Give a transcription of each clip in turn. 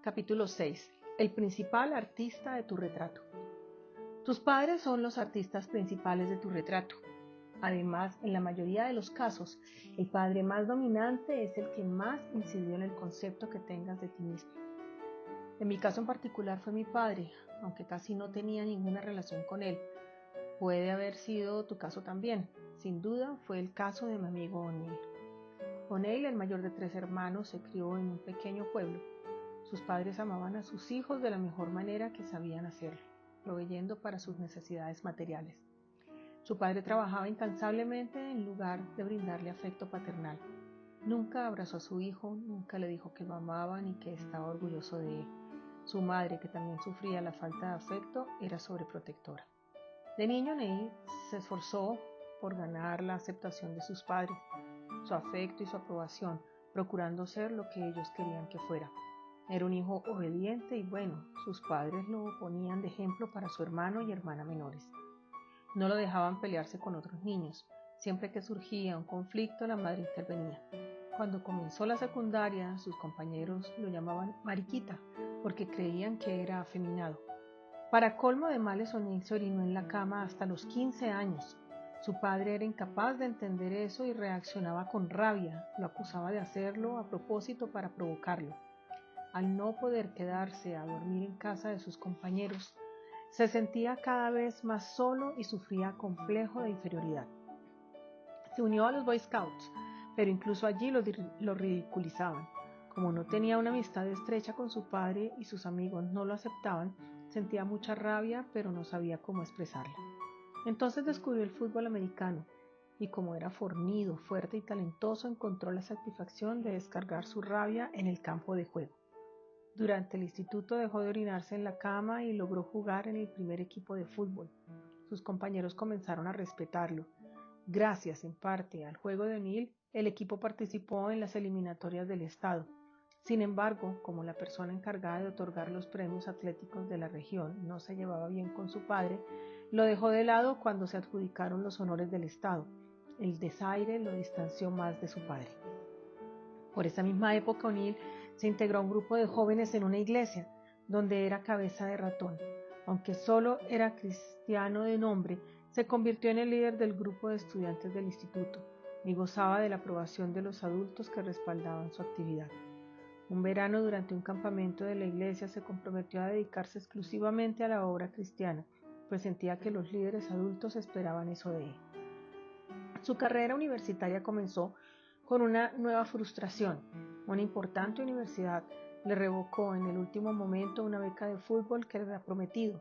Capítulo 6. El principal artista de tu retrato. Tus padres son los artistas principales de tu retrato. Además, en la mayoría de los casos, el padre más dominante es el que más incidió en el concepto que tengas de ti mismo. En mi caso en particular fue mi padre, aunque casi no tenía ninguna relación con él. Puede haber sido tu caso también. Sin duda, fue el caso de mi amigo O'Neill. O'Neill, el mayor de 3 hermanos, se crió en un pequeño pueblo. Sus padres amaban a sus hijos de la mejor manera que sabían hacerlo, proveyendo para sus necesidades materiales. Su padre trabajaba incansablemente en lugar de brindarle afecto paternal. Nunca abrazó a su hijo, nunca le dijo que lo amaba ni que estaba orgulloso de él. Su madre, que también sufría la falta de afecto, era sobreprotectora. De niño, Neil se esforzó por ganar la aceptación de sus padres, su afecto y su aprobación, procurando ser lo que ellos querían que fuera. Era un hijo obediente y bueno, sus padres lo ponían de ejemplo para su hermano y hermana menores. No lo dejaban pelearse con otros niños. Siempre que surgía un conflicto, la madre intervenía. Cuando comenzó la secundaria, sus compañeros lo llamaban Mariquita, porque creían que era afeminado. Para colmo de males, O'Neill se orinó en la cama hasta los 15 años. Su padre era incapaz de entender eso y reaccionaba con rabia. Lo acusaba de hacerlo a propósito para provocarlo. Al no poder quedarse a dormir en casa de sus compañeros, se sentía cada vez más solo y sufría complejo de inferioridad. Se unió a los Boy Scouts, pero incluso allí lo ridiculizaban. Como no tenía una amistad estrecha con su padre y sus amigos no lo aceptaban, sentía mucha rabia, pero no sabía cómo expresarla. Entonces descubrió el fútbol americano y como era fornido, fuerte y talentoso, encontró la satisfacción de descargar su rabia en el campo de juego. Durante el instituto dejó de orinarse en la cama y logró jugar en el primer equipo de fútbol. Sus compañeros comenzaron a respetarlo. Gracias, en parte, al juego de O'Neill, el equipo participó en las eliminatorias del estado. Sin embargo, como la persona encargada de otorgar los premios atléticos de la región no se llevaba bien con su padre, lo dejó de lado cuando se adjudicaron los honores del estado. El desaire lo distanció más de su padre. Por esa misma época, O'Neill se integró a un grupo de jóvenes en una iglesia, donde era cabeza de ratón. Aunque solo era cristiano de nombre, se convirtió en el líder del grupo de estudiantes del instituto y gozaba de la aprobación de los adultos que respaldaban su actividad. Un verano, durante un campamento de la iglesia, se comprometió a dedicarse exclusivamente a la obra cristiana, pues sentía que los líderes adultos esperaban eso de él. Su carrera universitaria comenzó con una nueva frustración. Una importante universidad le revocó en el último momento una beca de fútbol que le había prometido.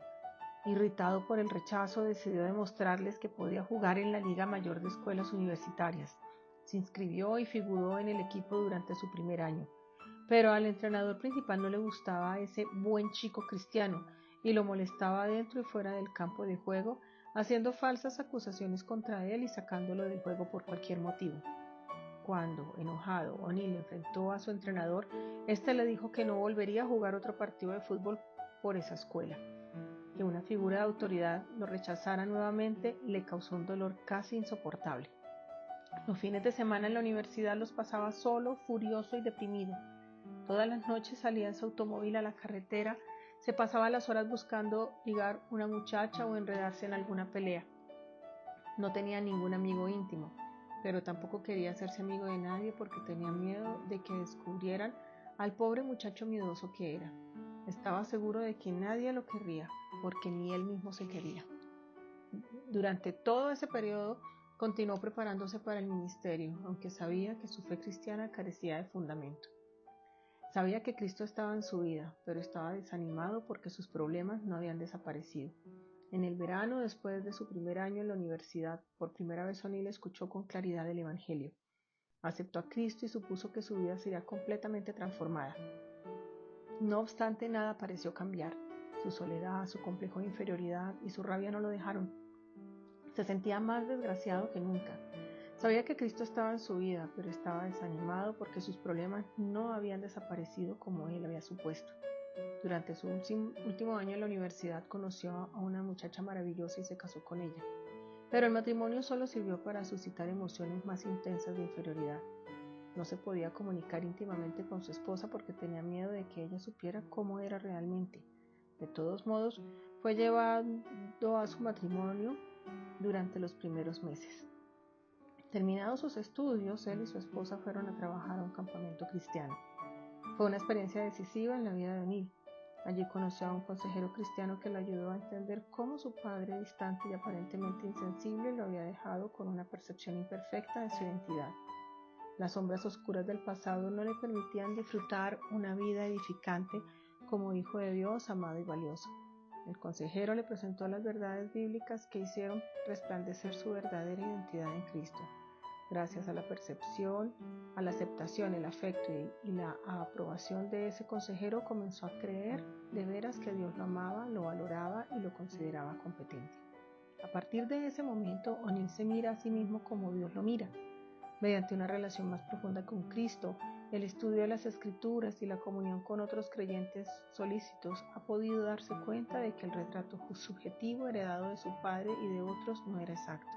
Irritado por el rechazo, decidió demostrarles que podía jugar en la Liga Mayor de Escuelas Universitarias. Se inscribió y figuró en el equipo durante su primer año. Pero al entrenador principal no le gustaba ese buen chico cristiano y lo molestaba dentro y fuera del campo de juego, haciendo falsas acusaciones contra él y sacándolo del juego por cualquier motivo. Cuando, enojado, O'Neill enfrentó a su entrenador, éste le dijo que no volvería a jugar otro partido de fútbol por esa escuela. Que una figura de autoridad lo rechazara nuevamente le causó un dolor casi insoportable. Los fines de semana en la universidad los pasaba solo, furioso y deprimido. Todas las noches salía en su automóvil a la carretera, se pasaba las horas buscando ligar una muchacha o enredarse en alguna pelea. No tenía ningún amigo íntimo, pero tampoco quería hacerse amigo de nadie porque tenía miedo de que descubrieran al pobre muchacho miedoso que era. Estaba seguro de que nadie lo querría, porque ni él mismo se quería. Durante todo ese periodo continuó preparándose para el ministerio, aunque sabía que su fe cristiana carecía de fundamento. Sabía que Cristo estaba en su vida, pero estaba desanimado porque sus problemas no habían desaparecido. En el verano, después de su primer año en la universidad, por primera vez O'Neill escuchó con claridad el Evangelio. Aceptó a Cristo y supuso que su vida sería completamente transformada. No obstante, nada pareció cambiar. Su soledad, su complejo de inferioridad y su rabia no lo dejaron. Se sentía más desgraciado que nunca. Sabía que Cristo estaba en su vida, pero estaba desanimado porque sus problemas no habían desaparecido como él había supuesto. Durante su último año en la universidad conoció a una muchacha maravillosa y se casó con ella. Pero el matrimonio solo sirvió para suscitar emociones más intensas de inferioridad. No se podía comunicar íntimamente con su esposa porque tenía miedo de que ella supiera cómo era realmente. De todos modos, fue llevado a su matrimonio durante los primeros meses. Terminados sus estudios, él y su esposa fueron a trabajar a un campamento cristiano. Fue una experiencia decisiva en la vida de O'Neill. Allí conoció a un consejero cristiano que lo ayudó a entender cómo su padre, distante y aparentemente insensible, lo había dejado con una percepción imperfecta de su identidad. Las sombras oscuras del pasado no le permitían disfrutar una vida edificante como hijo de Dios, amado y valioso. El consejero le presentó las verdades bíblicas que hicieron resplandecer su verdadera identidad en Cristo. Gracias a la percepción, a la aceptación, el afecto y la aprobación de ese consejero, comenzó a creer de veras que Dios lo amaba, lo valoraba y lo consideraba competente. A partir de ese momento, O'Neill se mira a sí mismo como Dios lo mira. Mediante una relación más profunda con Cristo, el estudio de las Escrituras y la comunión con otros creyentes solícitos, ha podido darse cuenta de que el retrato subjetivo heredado de su padre y de otros no era exacto.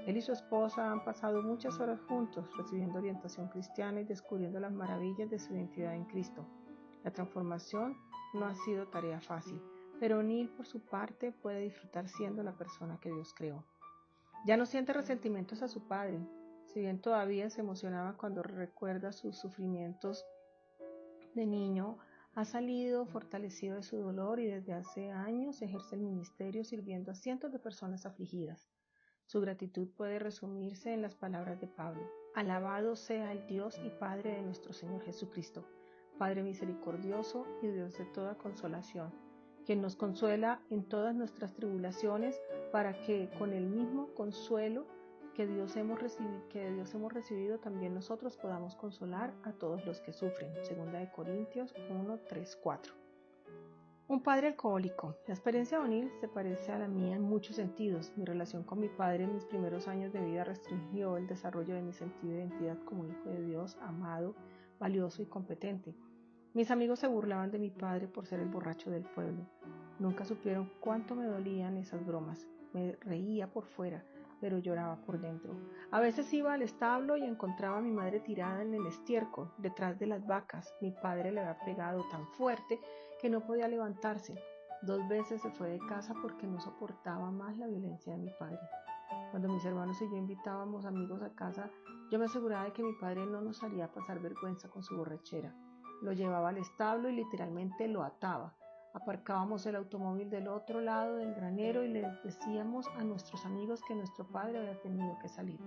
Él y su esposa han pasado muchas horas juntos, recibiendo orientación cristiana y descubriendo las maravillas de su identidad en Cristo. La transformación no ha sido tarea fácil, pero O'Neill, por su parte, puede disfrutar siendo la persona que Dios creó. Ya no siente resentimientos a su padre, si bien todavía se emocionaba cuando recuerda sus sufrimientos de niño. Ha salido fortalecido de su dolor y desde hace años ejerce el ministerio sirviendo a cientos de personas afligidas. Su gratitud puede resumirse en las palabras de Pablo: alabado sea el Dios y Padre de nuestro Señor Jesucristo, Padre misericordioso y Dios de toda consolación, quien nos consuela en todas nuestras tribulaciones, para que con el mismo consuelo que de Dios hemos recibido, también nosotros podamos consolar a todos los que sufren. 2 Corintios 1, 3, 4. Un padre alcohólico. La experiencia de O'Neill se parece a la mía en muchos sentidos. Mi relación con mi padre en mis primeros años de vida restringió el desarrollo de mi sentido de identidad como hijo de Dios, amado, valioso y competente. Mis amigos se burlaban de mi padre por ser el borracho del pueblo. Nunca supieron cuánto me dolían esas bromas. Me reía por fuera, pero lloraba por dentro. A veces iba al establo y encontraba a mi madre tirada en el estiércol, detrás de las vacas. Mi padre le había pegado tan fuerte que no podía levantarse. 2 veces se fue de casa porque no soportaba más la violencia de mi padre. Cuando mis hermanos y yo invitábamos amigos a casa, yo me aseguraba de que mi padre no nos haría pasar vergüenza con su borrachera. Lo llevaba al establo y literalmente lo ataba. Aparcábamos el automóvil del otro lado del granero y le decíamos a nuestros amigos que nuestro padre había tenido que salir.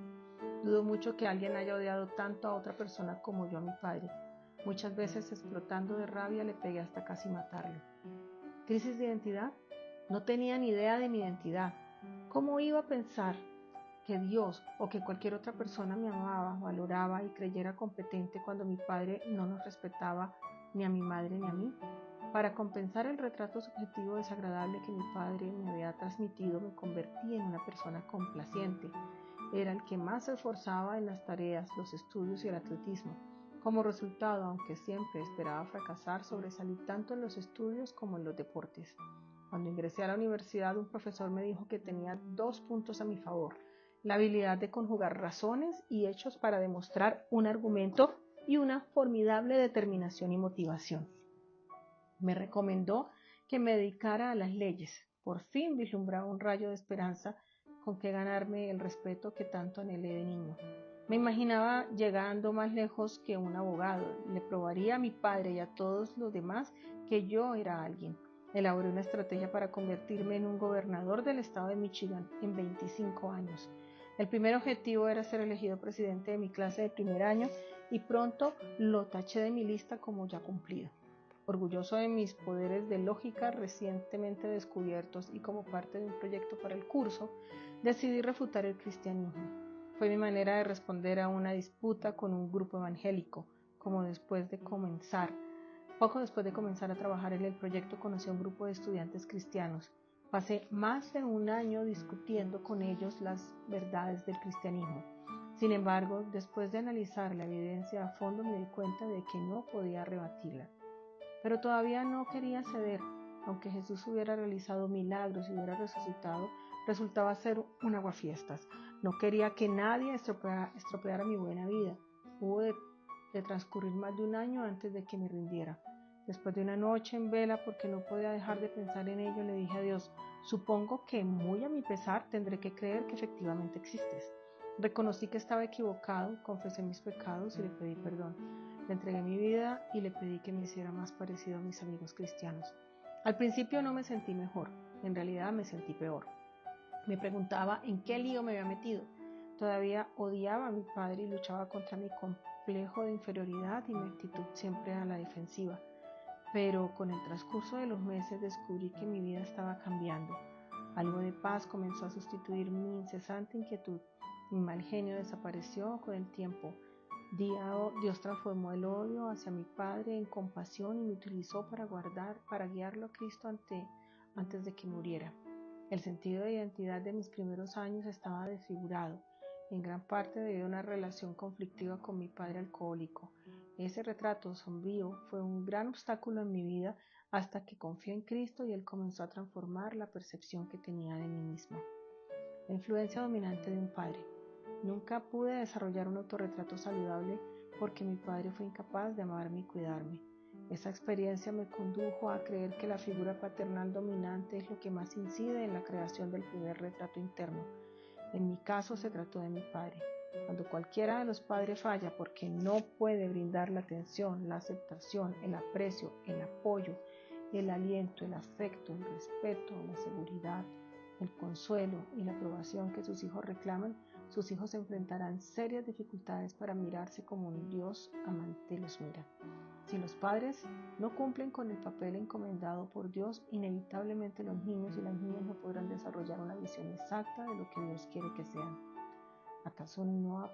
Dudo mucho que alguien haya odiado tanto a otra persona como yo a mi padre. Muchas veces, explotando de rabia, le pegué hasta casi matarlo. ¿Crisis de identidad? No tenía ni idea de mi identidad. ¿Cómo iba a pensar que Dios o que cualquier otra persona me amaba, valoraba y creyera competente cuando mi padre no nos respetaba ni a mi madre ni a mí? Para compensar el retrato subjetivo desagradable que mi padre me había transmitido, me convertí en una persona complaciente. Era el que más se esforzaba en las tareas, los estudios y el atletismo. Como resultado, aunque siempre esperaba fracasar, sobresalí tanto en los estudios como en los deportes. Cuando ingresé a la universidad, un profesor me dijo que tenía 2 puntos a mi favor: la habilidad de conjugar razones y hechos para demostrar un argumento y una formidable determinación y motivación. Me recomendó que me dedicara a las leyes. Por fin vislumbraba un rayo de esperanza con que ganarme el respeto que tanto anhelé de niño. Me imaginaba llegando más lejos que un abogado. Le probaría a mi padre y a todos los demás que yo era alguien. Elaboré una estrategia para convertirme en un gobernador del estado de Michigan en 25 años. El primer objetivo era ser elegido presidente de mi clase de primer año y pronto lo taché de mi lista como ya cumplido. Orgulloso de mis poderes de lógica recientemente descubiertos y como parte de un proyecto para el curso, decidí refutar el cristianismo. Fue mi manera de responder a una disputa con un grupo evangélico. Poco después de comenzar a trabajar en el proyecto, conocí a un grupo de estudiantes cristianos. Pasé más de un año discutiendo con ellos las verdades del cristianismo. Sin embargo, después de analizar la evidencia a fondo, me di cuenta de que no podía rebatirla. Pero todavía no quería ceder. Aunque Jesús hubiera realizado milagros y hubiera resucitado, resultaba ser un aguafiestas. No quería que nadie estropeara mi buena vida. Hubo de transcurrir más de un año antes de que me rindiera. Después de una noche en vela, porque no podía dejar de pensar en ello, le dije a Dios: supongo que muy a mi pesar tendré que creer que efectivamente existes. Reconocí que estaba equivocado, confesé mis pecados y le pedí perdón. Le entregué mi vida y le pedí que me hiciera más parecido a mis amigos cristianos. Al principio no me sentí mejor, en realidad me sentí peor. Me preguntaba en qué lío me había metido. Todavía odiaba a mi padre y luchaba contra mi complejo de inferioridad y mi actitud siempre a la defensiva. Pero con el transcurso de los meses descubrí que mi vida estaba cambiando. Algo de paz comenzó a sustituir mi incesante inquietud. Mi mal genio desapareció con el tiempo. Dios transformó el odio hacia mi padre en compasión y me utilizó para guiarlo a Cristo antes de que muriera. El sentido de identidad de mis primeros años estaba desfigurado, en gran parte debido a una relación conflictiva con mi padre alcohólico. Ese retrato sombrío fue un gran obstáculo en mi vida hasta que confié en Cristo y Él comenzó a transformar la percepción que tenía de mí misma. La influencia dominante de un padre. Nunca pude desarrollar un autorretrato saludable porque mi padre fue incapaz de amarme y cuidarme. Esa experiencia me condujo a creer que la figura paternal dominante es lo que más incide en la creación del primer retrato interno. En mi caso se trató de mi padre. Cuando cualquiera de los padres falla porque no puede brindar la atención, la aceptación, el aprecio, el apoyo, el aliento, el afecto, el respeto, la seguridad, el consuelo y la aprobación que sus hijos reclaman, sus hijos enfrentarán serias dificultades para mirarse como un Dios amante los mira. Si los padres no cumplen con el papel encomendado por Dios, inevitablemente los niños y las niñas no podrán desarrollar una visión exacta de lo que Dios quiere que sean. ¿Acaso no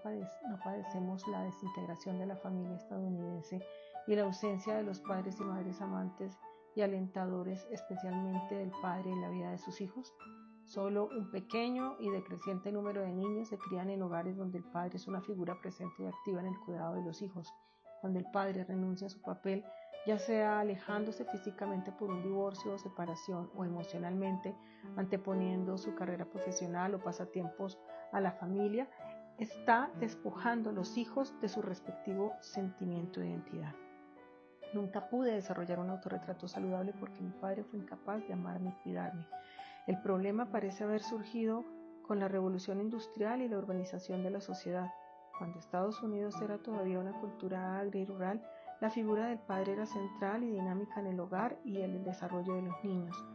padecemos la desintegración de la familia estadounidense y la ausencia de los padres y madres amantes y alentadores, especialmente del padre en la vida de sus hijos? Solo un pequeño y decreciente número de niños se crían en hogares donde el padre es una figura presente y activa en el cuidado de los hijos. Cuando el padre renuncia a su papel, ya sea alejándose físicamente por un divorcio o separación, o emocionalmente anteponiendo su carrera profesional o pasatiempos a la familia, está despojando a los hijos de su respectivo sentimiento de identidad. Nunca pude desarrollar un autorretrato saludable porque mi padre fue incapaz de amarme y cuidarme. El problema parece haber surgido con la revolución industrial y la urbanización de la sociedad. Cuando Estados Unidos era todavía una cultura agria y rural, la figura del padre era central y dinámica en el hogar y en el desarrollo de los niños.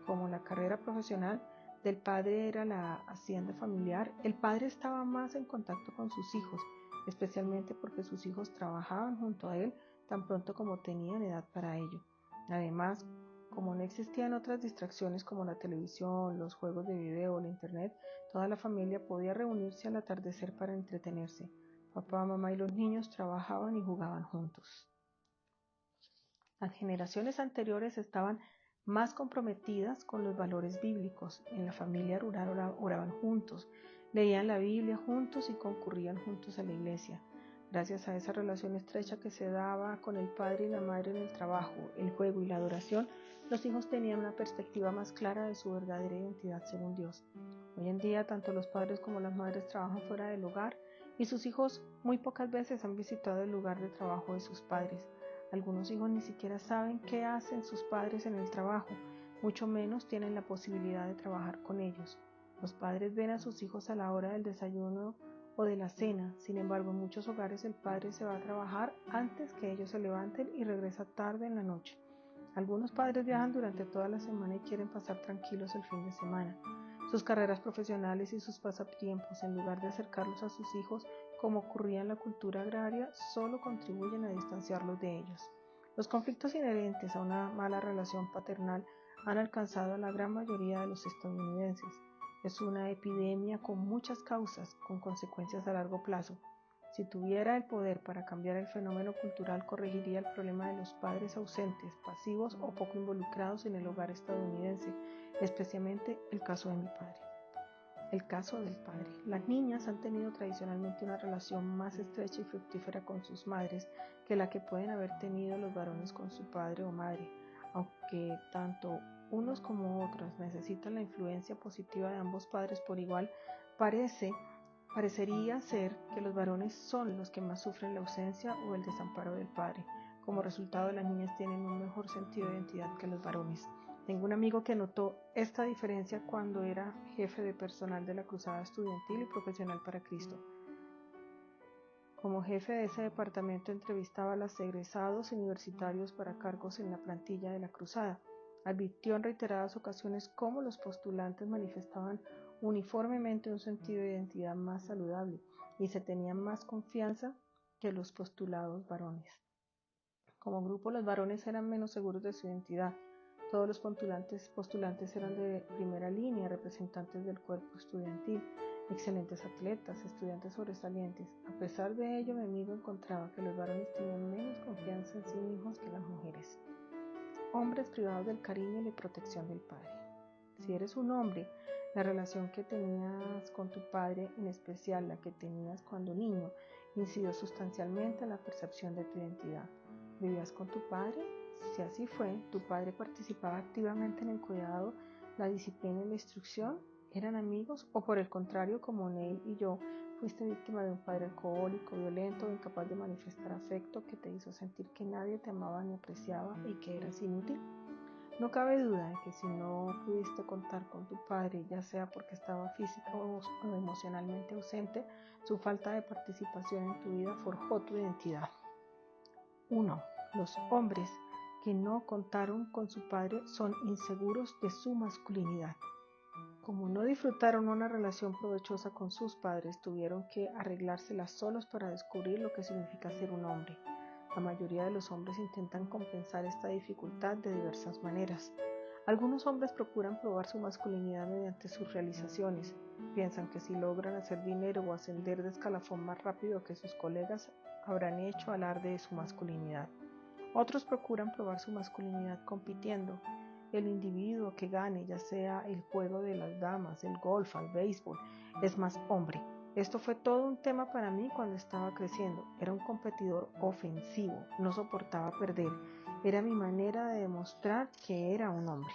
Como la carrera profesional del padre era la hacienda familiar, el padre estaba más en contacto con sus hijos, especialmente porque sus hijos trabajaban junto a él tan pronto como tenían edad para ello. Además, como no existían otras distracciones como la televisión, los juegos de video o la internet, toda la familia podía reunirse al atardecer para entretenerse. Papá, mamá y los niños trabajaban y jugaban juntos. Las generaciones anteriores estaban más comprometidas con los valores bíblicos. En la familia rural oraban juntos, leían la Biblia juntos y concurrían juntos a la iglesia. Gracias a esa relación estrecha que se daba con el padre y la madre en el trabajo, el juego y la adoración, los hijos tenían una perspectiva más clara de su verdadera identidad según Dios. Hoy en día, tanto los padres como las madres trabajan fuera del hogar y sus hijos muy pocas veces han visitado el lugar de trabajo de sus padres. Algunos hijos ni siquiera saben qué hacen sus padres en el trabajo, mucho menos tienen la posibilidad de trabajar con ellos. Los padres ven a sus hijos a la hora del desayuno o de la cena. Sin embargo, en muchos hogares el padre se va a trabajar antes que ellos se levanten y regresa tarde en la noche. Algunos padres viajan durante toda la semana y quieren pasar tranquilos el fin de semana. Sus carreras profesionales y sus pasatiempos, en lugar de acercarlos a sus hijos, como ocurría en la cultura agraria, solo contribuyen a distanciarlos de ellos. Los conflictos inherentes a una mala relación paternal han alcanzado a la gran mayoría de los estadounidenses. Es una epidemia con muchas causas, con consecuencias a largo plazo. Si tuviera el poder para cambiar el fenómeno cultural, corregiría el problema de los padres ausentes, pasivos o poco involucrados en el hogar estadounidense, especialmente el caso de mi padre. El caso del padre. Las niñas han tenido tradicionalmente una relación más estrecha y fructífera con sus madres que la que pueden haber tenido los varones con su padre o madre. Aunque tanto unos como otros necesitan la influencia positiva de ambos padres por igual, parece Parecería ser que los varones son los que más sufren la ausencia o el desamparo del padre. Como resultado, las niñas tienen un mejor sentido de identidad que los varones. Tengo un amigo que notó esta diferencia cuando era jefe de personal de la Cruzada Estudiantil y Profesional para Cristo. Como jefe de ese departamento entrevistaba a los egresados universitarios para cargos en la plantilla de la Cruzada. Advirtió en reiteradas ocasiones cómo los postulantes manifestaban uniformemente un sentido de identidad más saludable y se tenían más confianza que los postulados varones. Como grupo, los varones eran menos seguros de su identidad. Todos los postulantes eran de primera línea, representantes del cuerpo estudiantil, excelentes atletas, estudiantes sobresalientes. A pesar de ello, mi amigo encontraba que los varones tenían menos confianza en sí mismos que las mujeres. Hombres privados del cariño y la protección del padre. Si eres un hombre, la relación que tenías con tu padre, en especial la que tenías cuando niño, incidió sustancialmente en la percepción de tu identidad. ¿Vivías con tu padre? Si así fue, ¿tu padre participaba activamente en el cuidado, la disciplina y la instrucción? ¿Eran amigos? ¿O por el contrario, como Neil y yo, fuiste víctima de un padre alcohólico, violento o incapaz de manifestar afecto que te hizo sentir que nadie te amaba ni apreciaba y que eras inútil? No cabe duda de que si no pudiste contar con tu padre, ya sea porque estaba física o emocionalmente ausente, su falta de participación en tu vida forjó tu identidad. 1. Los hombres que no contaron con su padre son inseguros de su masculinidad. Como no disfrutaron una relación provechosa con sus padres, tuvieron que arreglárselas solos para descubrir lo que significa ser un hombre. La mayoría de los hombres intentan compensar esta dificultad de diversas maneras. Algunos hombres procuran probar su masculinidad mediante sus realizaciones. Piensan que si logran hacer dinero o ascender de escalafón más rápido que sus colegas, habrán hecho alarde de su masculinidad. Otros procuran probar su masculinidad compitiendo. El individuo que gane, ya sea el juego de las damas, el golf, el béisbol, es más hombre. Esto fue todo un tema para mí cuando estaba creciendo. Era un competidor ofensivo, no soportaba perder. Era mi manera de demostrar que era un hombre.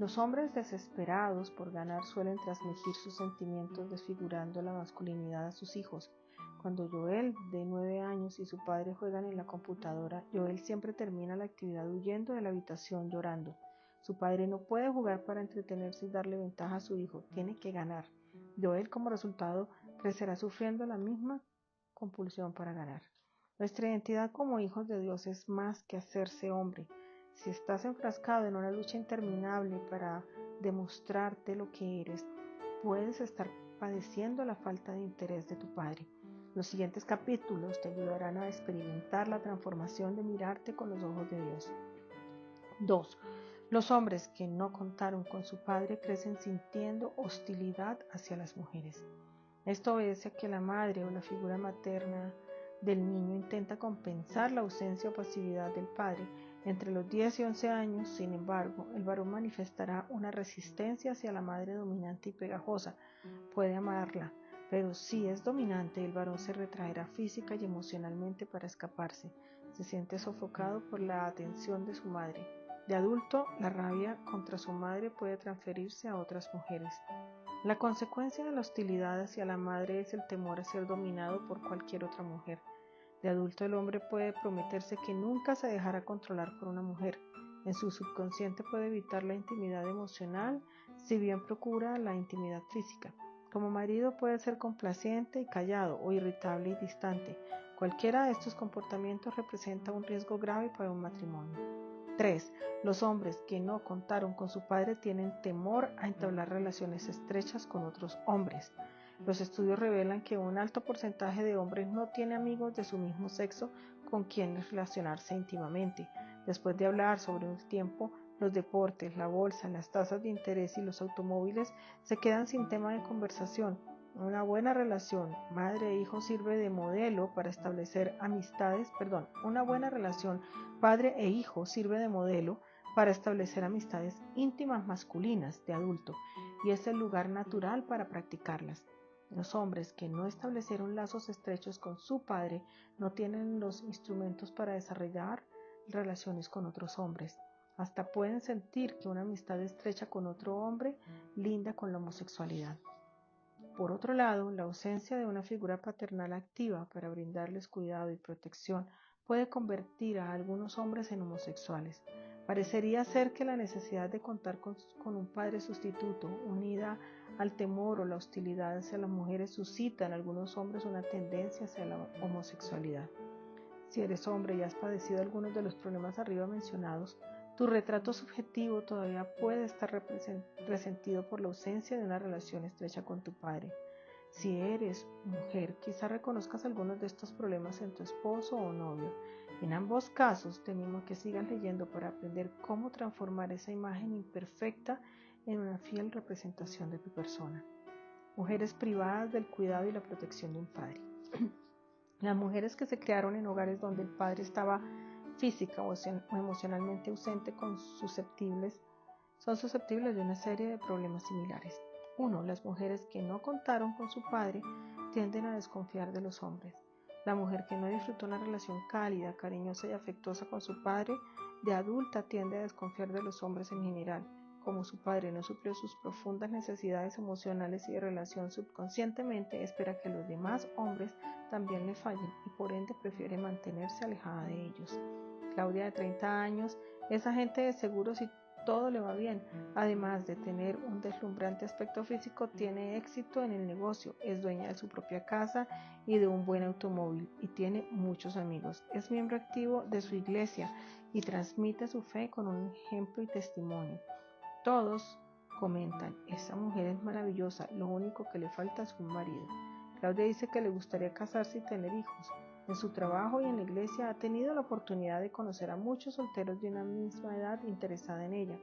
Los hombres desesperados por ganar suelen transmitir sus sentimientos desfigurando la masculinidad a sus hijos. Cuando Joel, de 9 años, y su padre juegan en la computadora, Joel siempre termina la actividad huyendo de la habitación llorando. Su padre no puede jugar para entretenerse y darle ventaja a su hijo, tiene que ganar. Joel, como resultado, crecerá sufriendo la misma compulsión para ganar. Nuestra identidad como hijos de Dios es más que hacerse hombre. Si estás enfrascado en una lucha interminable para demostrarte lo que eres, puedes estar padeciendo la falta de interés de tu padre. Los siguientes capítulos te ayudarán a experimentar la transformación de mirarte con los ojos de Dios. 2. Los hombres que no contaron con su padre crecen sintiendo hostilidad hacia las mujeres. Esto obedece a que la madre o la figura materna del niño intenta compensar la ausencia o pasividad del padre. Entre los 10 y 11 años, sin embargo, el varón manifestará una resistencia hacia la madre dominante y pegajosa. Puede amarla, pero si es dominante, el varón se retraerá física y emocionalmente para escaparse. Se siente sofocado por la atención de su madre. De adulto, la rabia contra su madre puede transferirse a otras mujeres. La consecuencia de la hostilidad hacia la madre es el temor a ser dominado por cualquier otra mujer. De adulto, el hombre puede prometerse que nunca se dejará controlar por una mujer. En su subconsciente puede evitar la intimidad emocional, si bien procura la intimidad física. Como marido puede ser complaciente y callado o irritable y distante. Cualquiera de estos comportamientos representa un riesgo grave para un matrimonio. 3. Los hombres que no contaron con su padre tienen temor a entablar relaciones estrechas con otros hombres. Los estudios revelan que un alto porcentaje de hombres no tiene amigos de su mismo sexo con quienes relacionarse íntimamente. Después de hablar sobre un tiempo, los deportes, la bolsa, las tasas de interés y los automóviles se quedan sin tema de conversación. Una buena relación madre e hijo sirve de modelo para establecer Una buena relación padre e hijo sirve de modelo para establecer amistades íntimas masculinas de adulto y es el lugar natural para practicarlas. Los hombres que no establecieron lazos estrechos con su padre no tienen los instrumentos para desarrollar relaciones con otros hombres. Hasta pueden sentir que una amistad estrecha con otro hombre linda con la homosexualidad. Por otro lado, la ausencia de una figura paternal activa para brindarles cuidado y protección puede convertir a algunos hombres en homosexuales. Parecería ser que la necesidad de contar con un padre sustituto, unida al temor o la hostilidad hacia las mujeres, suscita en algunos hombres una tendencia hacia la homosexualidad. Si eres hombre y has padecido algunos de los problemas arriba mencionados, tu retrato subjetivo todavía puede estar resentido por la ausencia de una relación estrecha con tu padre. Si eres mujer, quizá reconozcas algunos de estos problemas en tu esposo o novio. En ambos casos, te animo a que sigas leyendo para aprender cómo transformar esa imagen imperfecta en una fiel representación de tu persona. Mujeres privadas del cuidado y la protección de un padre. Las mujeres que se criaron en hogares donde el padre estaba física o emocionalmente ausente son susceptibles de una serie de problemas similares. 1. Las mujeres que no contaron con su padre tienden a desconfiar de los hombres. La mujer que no disfrutó una relación cálida, cariñosa y afectuosa con su padre de adulta tiende a desconfiar de los hombres en general. Como su padre no suplió sus profundas necesidades emocionales y de relación subconscientemente, espera que los demás hombres también le fallen y por ende prefiere mantenerse alejada de ellos. Claudia, de 30 años, es agente de seguros y todo le va bien. Además de tener un deslumbrante aspecto físico, tiene éxito en el negocio, es dueña de su propia casa y de un buen automóvil y tiene muchos amigos. Es miembro activo de su iglesia y transmite su fe con un ejemplo y testimonio. Todos comentan, esa mujer es maravillosa, lo único que le falta es un marido. Claudia dice que le gustaría casarse y tener hijos. En su trabajo y en la iglesia ha tenido la oportunidad de conocer a muchos solteros de una misma edad interesada en ella.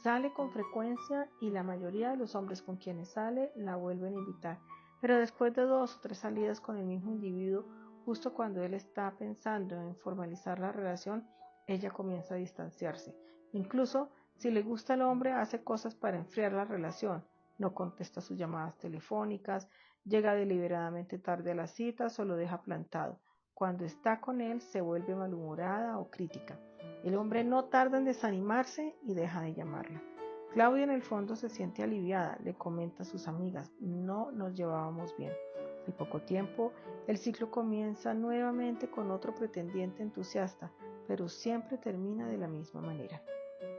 Sale con frecuencia y la mayoría de los hombres con quienes sale la vuelven a invitar, pero después de 2 o 3 salidas con el mismo individuo, justo cuando él está pensando en formalizar la relación, ella comienza a distanciarse. Incluso si le gusta al hombre, hace cosas para enfriar la relación. No contesta sus llamadas telefónicas, llega deliberadamente tarde a las citas o lo deja plantado. Cuando está con él, se vuelve malhumorada o crítica. El hombre no tarda en desanimarse y deja de llamarla. Claudia en el fondo se siente aliviada, le comenta a sus amigas, no nos llevábamos bien. Al poco tiempo, el ciclo comienza nuevamente con otro pretendiente entusiasta, pero siempre termina de la misma manera.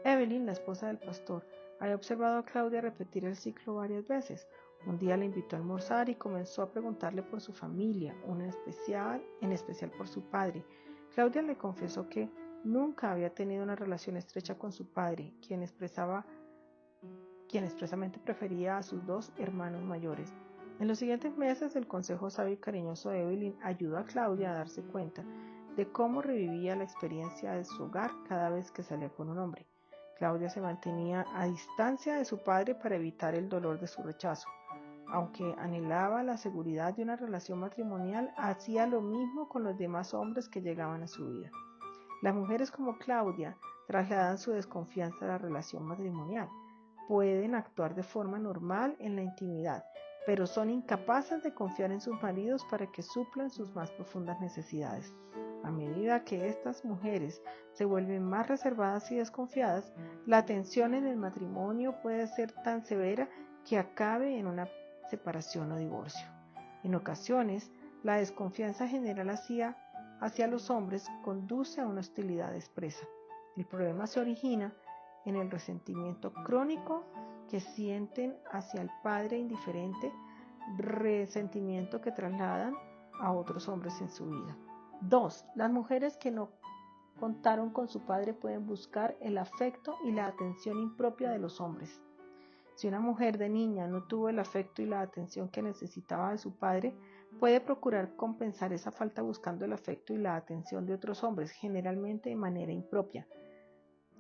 Evelyn, la esposa del pastor, había observado a Claudia repetir el ciclo varias veces. Un día la invitó a almorzar y comenzó a preguntarle por su familia, en especial por su padre. Claudia le confesó que nunca había tenido una relación estrecha con su padre, quien expresamente prefería a sus 2 hermanos mayores. En los siguientes meses, el consejo sabio y cariñoso de Evelyn ayudó a Claudia a darse cuenta de cómo revivía la experiencia de su hogar cada vez que salía con un hombre. Claudia se mantenía a distancia de su padre para evitar el dolor de su rechazo. Aunque anhelaba la seguridad de una relación matrimonial, hacía lo mismo con los demás hombres que llegaban a su vida. Las mujeres como Claudia trasladan su desconfianza a la relación matrimonial. Pueden actuar de forma normal en la intimidad, pero son incapaces de confiar en sus maridos para que suplan sus más profundas necesidades. A medida que estas mujeres se vuelven más reservadas y desconfiadas, la tensión en el matrimonio puede ser tan severa que acabe en una separación o divorcio. En ocasiones, la desconfianza general hacia los hombres conduce a una hostilidad expresa. El problema se origina en el resentimiento crónico que sienten hacia el padre indiferente, resentimiento que trasladan a otros hombres en su vida. 2. Las mujeres que no contaron con su padre pueden buscar el afecto y la atención impropia de los hombres. Si una mujer de niña no tuvo el afecto y la atención que necesitaba de su padre, puede procurar compensar esa falta buscando el afecto y la atención de otros hombres, generalmente de manera impropia.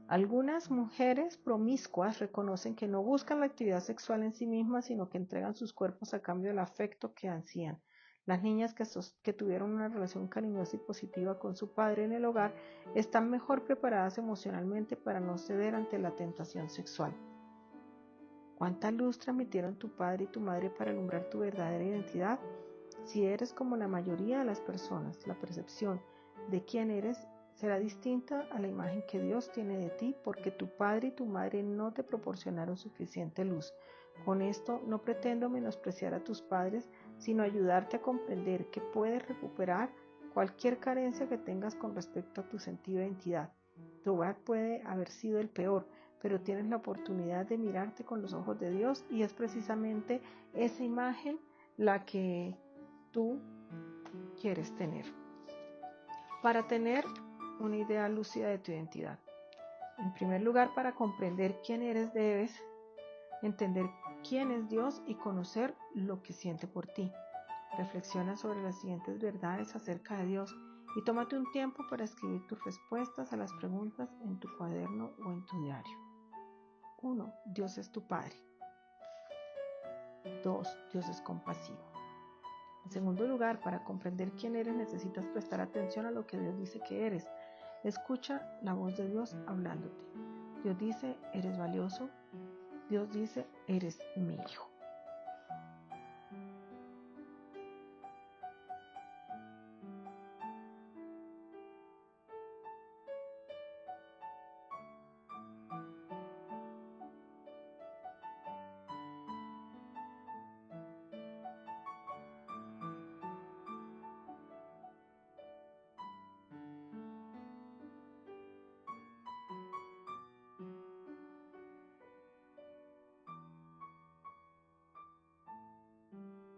Algunas mujeres promiscuas reconocen que no buscan la actividad sexual en sí mismas, sino que entregan sus cuerpos a cambio del afecto que ansían. Las niñas que tuvieron una relación cariñosa y positiva con su padre en el hogar están mejor preparadas emocionalmente para no ceder ante la tentación sexual. ¿Cuánta luz transmitieron tu padre y tu madre para alumbrar tu verdadera identidad? Si eres como la mayoría de las personas, la percepción de quién eres será distinta a la imagen que Dios tiene de ti porque tu padre y tu madre no te proporcionaron suficiente luz. Con esto no pretendo menospreciar a tus padres, sino ayudarte a comprender que puedes recuperar cualquier carencia que tengas con respecto a tu sentido de identidad. Tu hogar puede haber sido el peor, pero tienes la oportunidad de mirarte con los ojos de Dios y es precisamente esa imagen la que tú quieres tener. Para tener una idea lúcida de tu identidad. En primer lugar, para comprender quién eres, debes entender quién es Dios y conocer lo que siente por ti. Reflexiona sobre las siguientes verdades acerca de Dios y tómate un tiempo para escribir tus respuestas a las preguntas en tu cuaderno o en tu diario. 1. Dios es tu Padre. 2. Dios es compasivo. En segundo lugar, para comprender quién eres necesitas prestar atención a lo que Dios dice que eres. Escucha la voz de Dios hablándote. Dios dice, eres valioso. Dios dice, eres mi hijo.